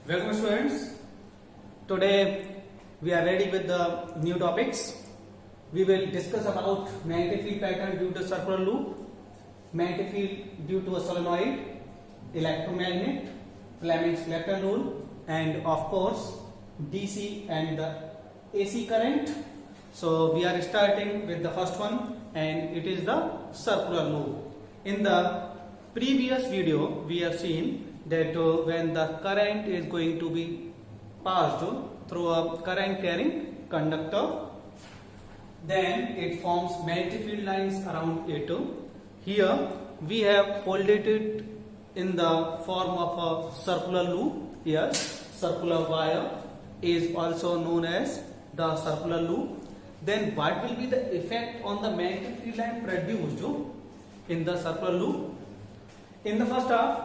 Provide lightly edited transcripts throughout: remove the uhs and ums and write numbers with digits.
Welcome students. Today we are ready with the new topics. We will discuss about magnetic field pattern due to circular loop, magnetic field due to a solenoid, electromagnet, Fleming's Lefton rule, and of course DC and the AC current. So we are starting with the first one, and it is the circular loop. In the previous video we have seen that when the current is going to be passed through a current carrying conductor, then it forms magnetic field lines around it. Here we have folded it in the form of a circular loop. Yes, circular wire is also known as the circular loop. Then what will be the effect on the magnetic field line produced in the circular loop? In the first half,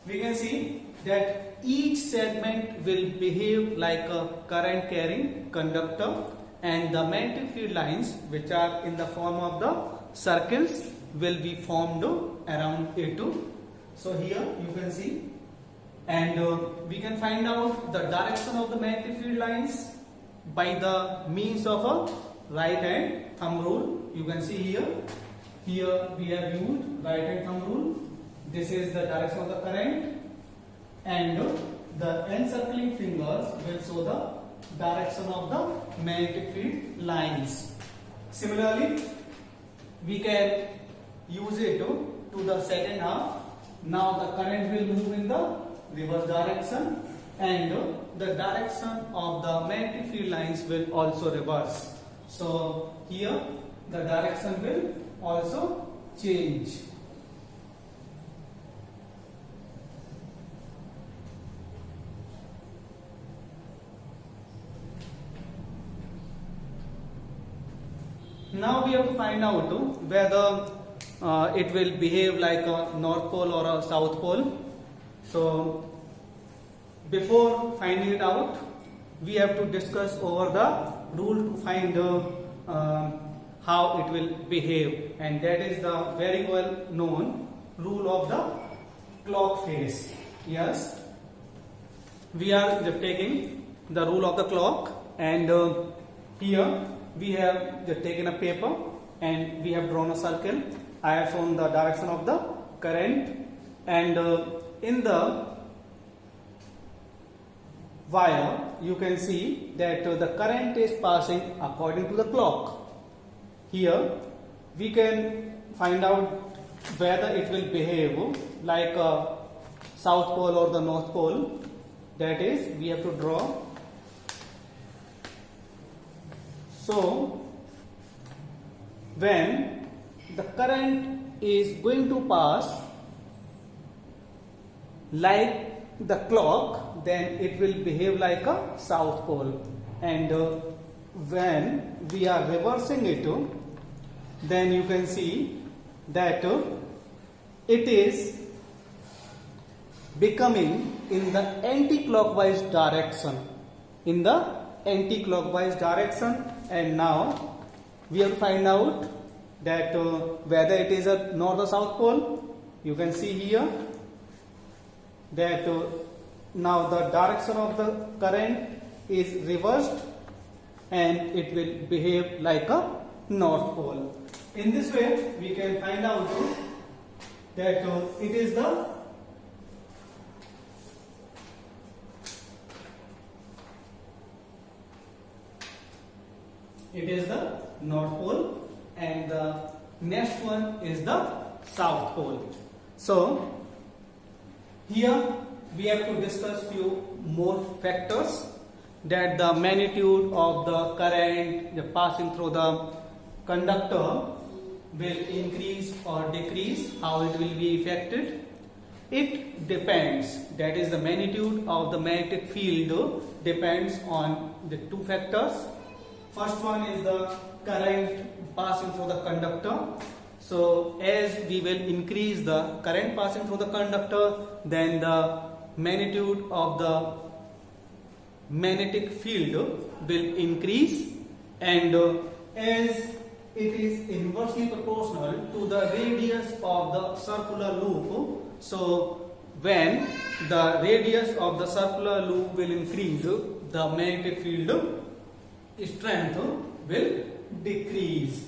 we can see that each segment will behave like a current carrying conductor, and the magnetic field lines, which are in the form of the circles, will be formed around it. So here you can see, and we can find out the direction of the magnetic field lines by the means of a right hand thumb rule. You can see here we have used right hand thumb rule. This is the direction of the current, and the encircling fingers will show the direction of the magnetic field lines. Similarly, we can use it to the second half. Now the current will move in the reverse direction, and the direction of the magnetic field lines will also reverse. So here the direction will also change. Now we have to find out whether it will behave like a north pole or a south pole. So before finding it out, we have to discuss over the rule to find how it will behave, and that is the very well known rule of the clock phase. Yes, we are taking the rule of the clock, and here we have taken a paper and we have drawn a circle. I have shown the direction of the current, and in the wire you can see that the current is passing according to the clock. Here we can find out whether it will behave like a south pole or the north pole. That is, we have to draw. So when the current is going to pass like the clock, then it will behave like a south pole, and when we are reversing it, then you can see that it is becoming in the anti-clockwise direction, and now we have to find out that whether it is a north or south pole. You can see here that now the direction of the current is reversed, and it will behave like a north pole. In this way we can find out that it is the north pole, and the next one is the south pole. So here we have to discuss few more factors, that the magnitude of the current passing through the conductor will increase or decrease, how it will be affected. It depends, that is, the magnitude of the magnetic field depends on the two factors. First one is the current passing through the conductor. So as we will increase the current passing through the conductor, then the magnitude of the magnetic field will increase, and as it is inversely proportional to the radius of the circular loop. So when the radius of the circular loop will increase, the magnetic field strength will decrease.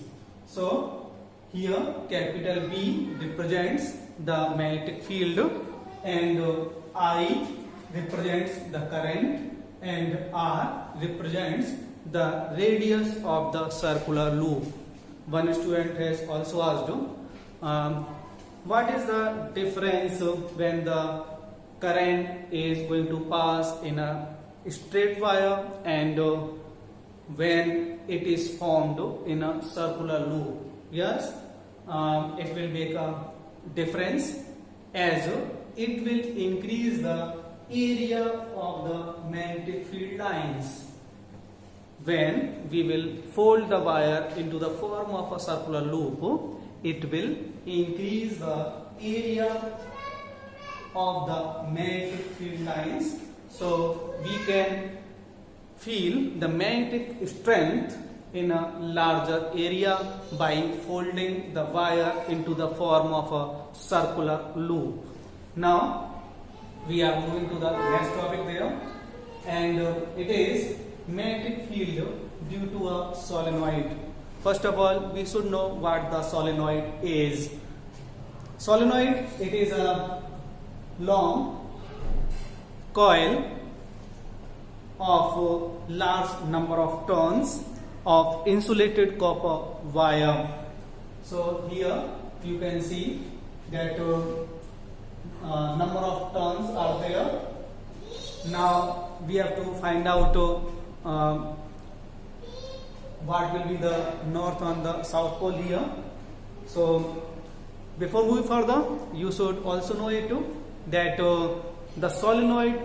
So here capital B represents the magnetic field, and I represents the current, and R represents the radius of the circular loop. One student has also asked, what is the difference when the current is going to pass in a straight wire and when it is formed in a circular loop? Yes, it will make a difference, as it will increase the area of the magnetic field lines. When we will fold the wire into the form of a circular loop, it will increase the area of the magnetic field lines. So we can feel the magnetic strength in a larger area by folding the wire into the form of a circular loop. Now we are moving to the next topic there, and it is magnetic field due to a solenoid. First of all, we should know what the solenoid is. Solenoid, it is a long coil of large number of turns of insulated copper wire. So here you can see that number of turns are there. Now we have to find out what will be the north and the south pole here. So before moving further, you should also know it too, that the solenoid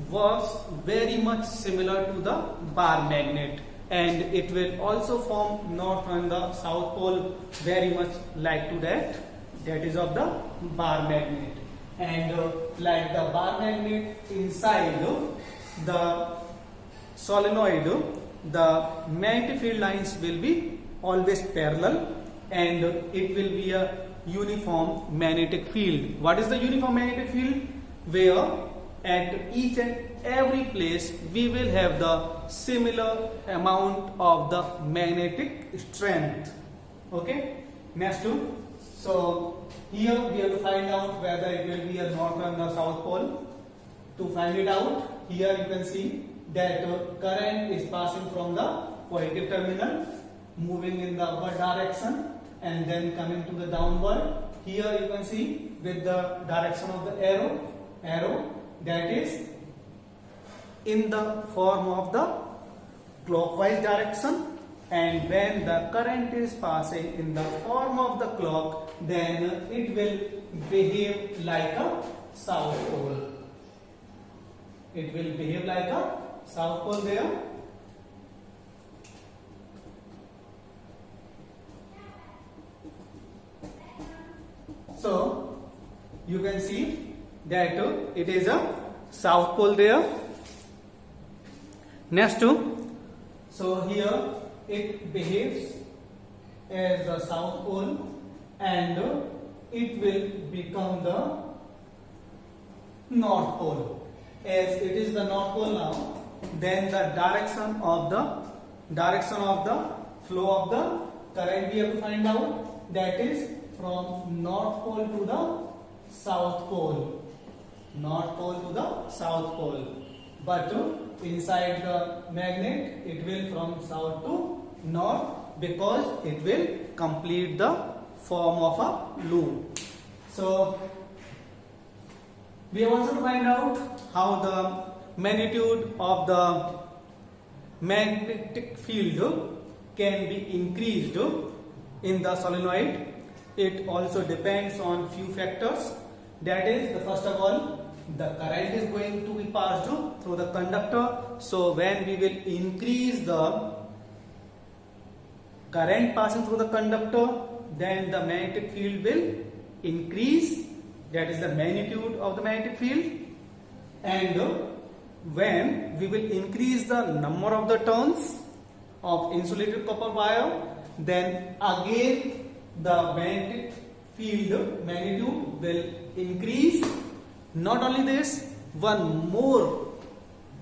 works very much similar to the bar magnet, and it will also form north and the south pole very much like to that is of the bar magnet. And like the bar magnet, inside the solenoid, the magnetic field lines will be always parallel, and it will be a uniform magnetic field. What is the uniform magnetic field? Where at each and every place we will have the similar amount of the magnetic strength. Okay, next two. So here we have to find out whether it will be a north and the south pole. To find it out, here you can see that current is passing from the positive terminal, moving in the upward direction, and then coming to the downward. Here you can see with the direction of the arrow that is in the form of the clockwise direction, and when the current is passing in the form of the clock, then it will behave like a south pole. It will behave like a south pole there. So you can see that it is a south pole there. Next, so here it behaves as the south pole, and it will become the north pole. As it is the north pole now, then the direction of the flow of the current we have to find out, that is from north pole to the south pole. North pole to the south pole. But inside the magnet, it will from south to north, because it will complete the form of a loop. So we want to find out how the magnitude of the magnetic field can be increased in the solenoid. It also depends on few factors. That is, the first of all, the current is going to be passed through the conductor. So when we will increase the current passing through the conductor, then the magnetic field will increase. That is the magnitude of the magnetic field. And when we will increase the number of the turns of insulated copper wire, then again the magnetic field magnitude will increase. Not only this, one more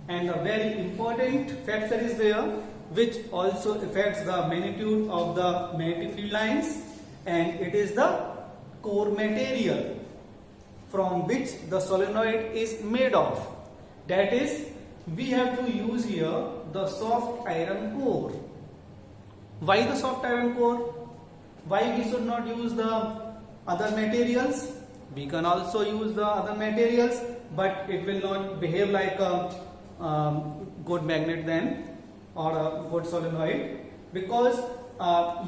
and a very important factor is there which also affects the magnitude of the magnetic field lines, and it is the core material from which the solenoid is made of. That is, we have to use here the soft iron core. Why the soft iron core? Why we should not use the other materials? We can also use the other materials, but it will not behave like a good magnet then, or a good solenoid, because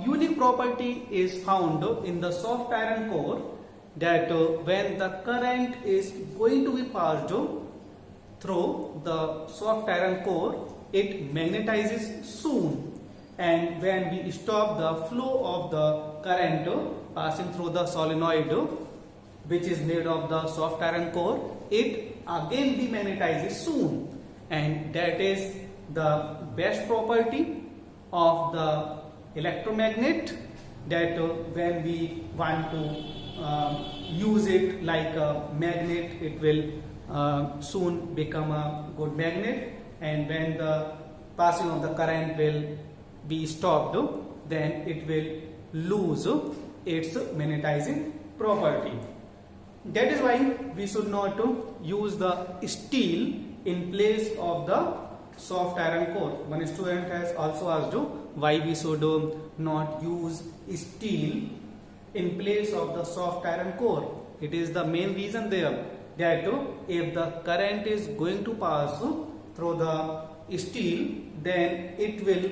unique property is found in the soft iron core, that when the current is going to be passed through the soft iron core, it magnetizes soon, and when we stop the flow of the current passing through the solenoid which is made of the soft iron core, it again demagnetizes soon, and that is the best property of the electromagnet, that when we want to use it like a magnet, it will soon become a good magnet, and when the passing of the current will be stopped, then it will lose its magnetizing property. That is why we should not use the steel in place of the soft iron core. One student has also asked why we should not use steel in place of the soft iron core. It is the main reason there, that if the current is going to pass through the steel, then it will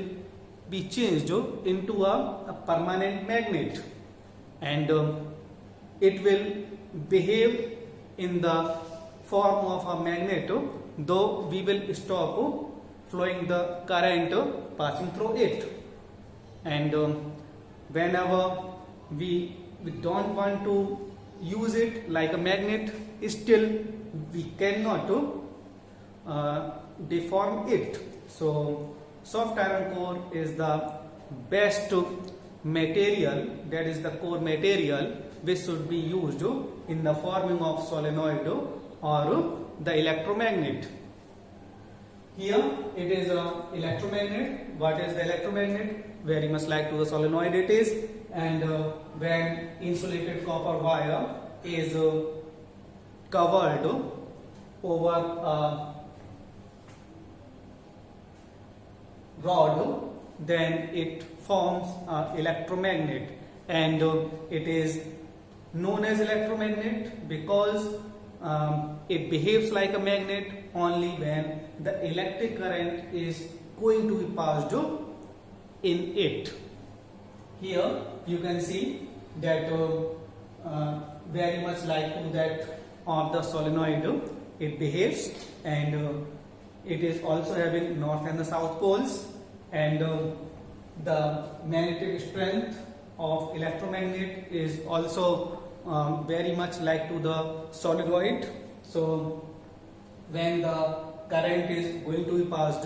be changed into a permanent magnet, and it will behave in the form of a magnet, though we will stop flowing the current passing through it. And whenever we don't want to use it like a magnet, still we cannot deform it. So soft iron core is the best material, that is the core material which should be used in the forming of solenoid or the electromagnet. Here it is an electromagnet. What is the electromagnet? Very much like to the solenoid it is, and when insulated copper wire is covered over a rod, then it forms an electromagnet, and it is known as electromagnet because it behaves like a magnet only when the electric current is going to be passed in it. Here you can see that very much like to that of the solenoid it behaves, and it is also having north and the south poles, and the magnetic strength of electromagnet is also very much like to the solenoid. So when the current is going to be passed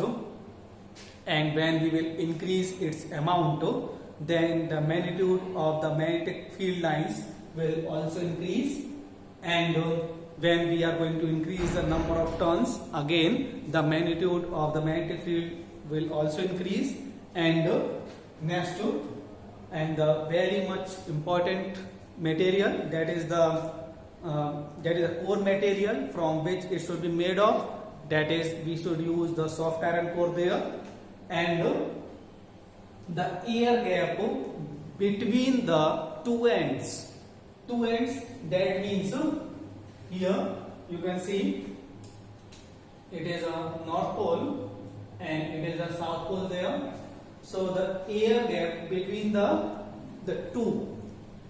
and when we will increase its amount, then the magnitude of the magnetic field lines will also increase, and when we are going to increase the number of turns, again the magnitude of the magnetic field will also increase. And next and the very much important material, that is the core material from which it should be made of, that is we should use the soft iron core there, and the air gap between the two ends, that means here you can see it is a north pole and it is a south pole there. So the air gap between the two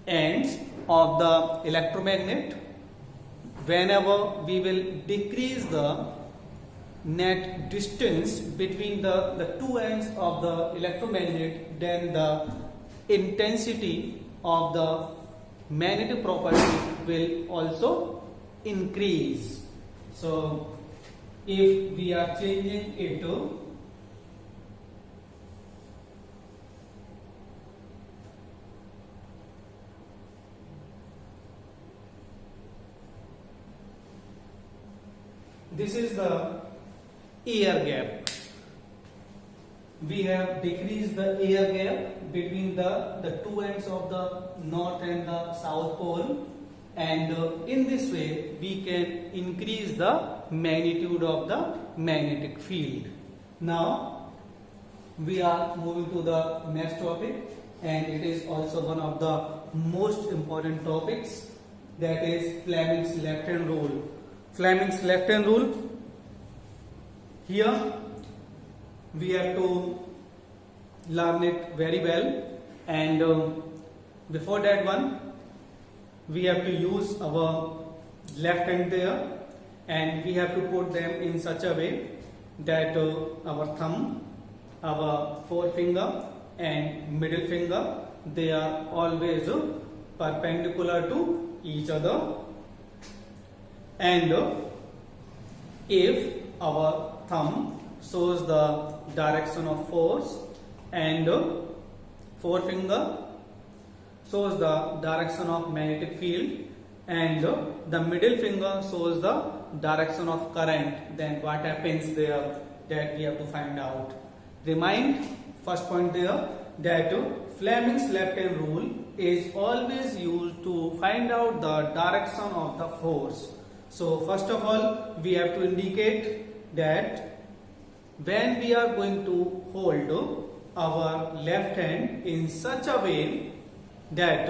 ends of the electromagnet, whenever we will decrease the net distance between the two ends of the electromagnet, then the intensity of the magnetic property will also increase. So if we are changing it to this is the air gap. We have decreased the air gap between the two ends of the north and the south pole, and in this way we can increase the magnitude of the magnetic field. Now we are moving to the next topic, and it is also one of the most important topics, that is Fleming's left hand rule. Fleming's left hand rule, here we have to learn it very well, and before that one we have to use our left hand there, and we have to put them in such a way that our thumb, our forefinger and middle finger, they are always perpendicular to each other, and if our thumb shows the direction of force and forefinger shows the direction of magnetic field, and the middle finger shows the direction of current, then what happens there, that we have to find out. Remind, first point there, that Fleming's left hand rule is always used to find out the direction of the force. So first of all we have to indicate that when we are going to hold our left hand in such a way that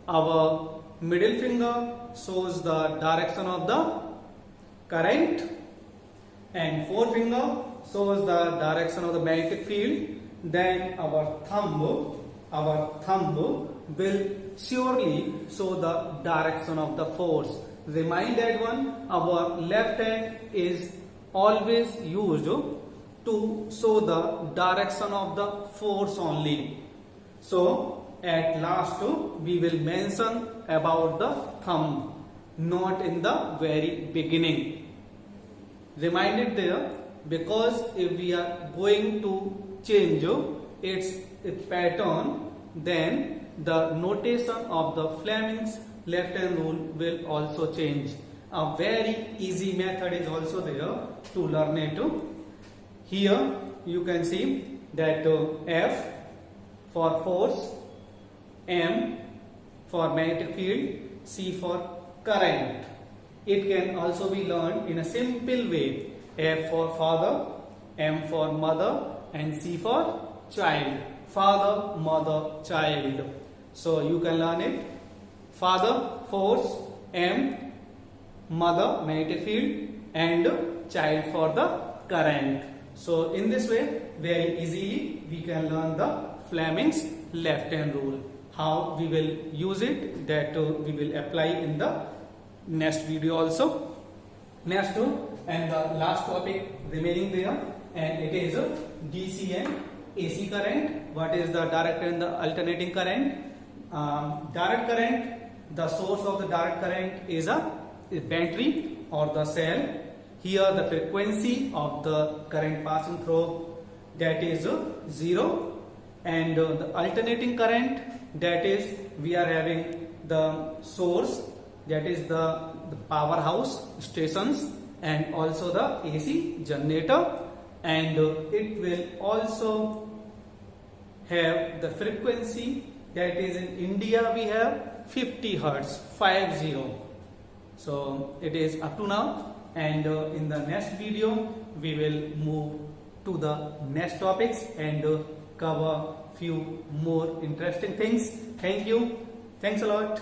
our middle finger shows the direction of the current and forefinger shows the direction of the magnetic field, then our thumb will surely show the direction of the force. Remind that one, our left hand is always used to show the direction of the force only. So at last we will mention about the thumb, not in the very beginning. Remind it there, because if we are going to change its pattern, then the notation of the Fleming's left hand rule will also change. A very easy method is also there to learn it. Here you can see that F for force, M for magnetic field, C for current. It can also be learned in a simple way. F for father, M for mother, and C for child. Father, mother, child. So you can learn it. Father, force, M, mother, magnetic field, and child for the current. So in this way, very easily we can learn the Fleming's left hand rule. How we will use it, that we will apply in the next video also. Next and the last topic remaining there, and it is DC and AC current. What is the direct and the alternating current? Direct current, the source of the direct current is a battery or the cell. Here the frequency of the current passing through, that is 0, and the alternating current, that is we are having the source, that is the powerhouse stations, and also the AC generator, and it will also have the frequency, that is in India we have 50 Hertz, 50. So it is up to now, and in the next video we will move to the next topics and cover few more interesting things. Thank you. Thanks a lot.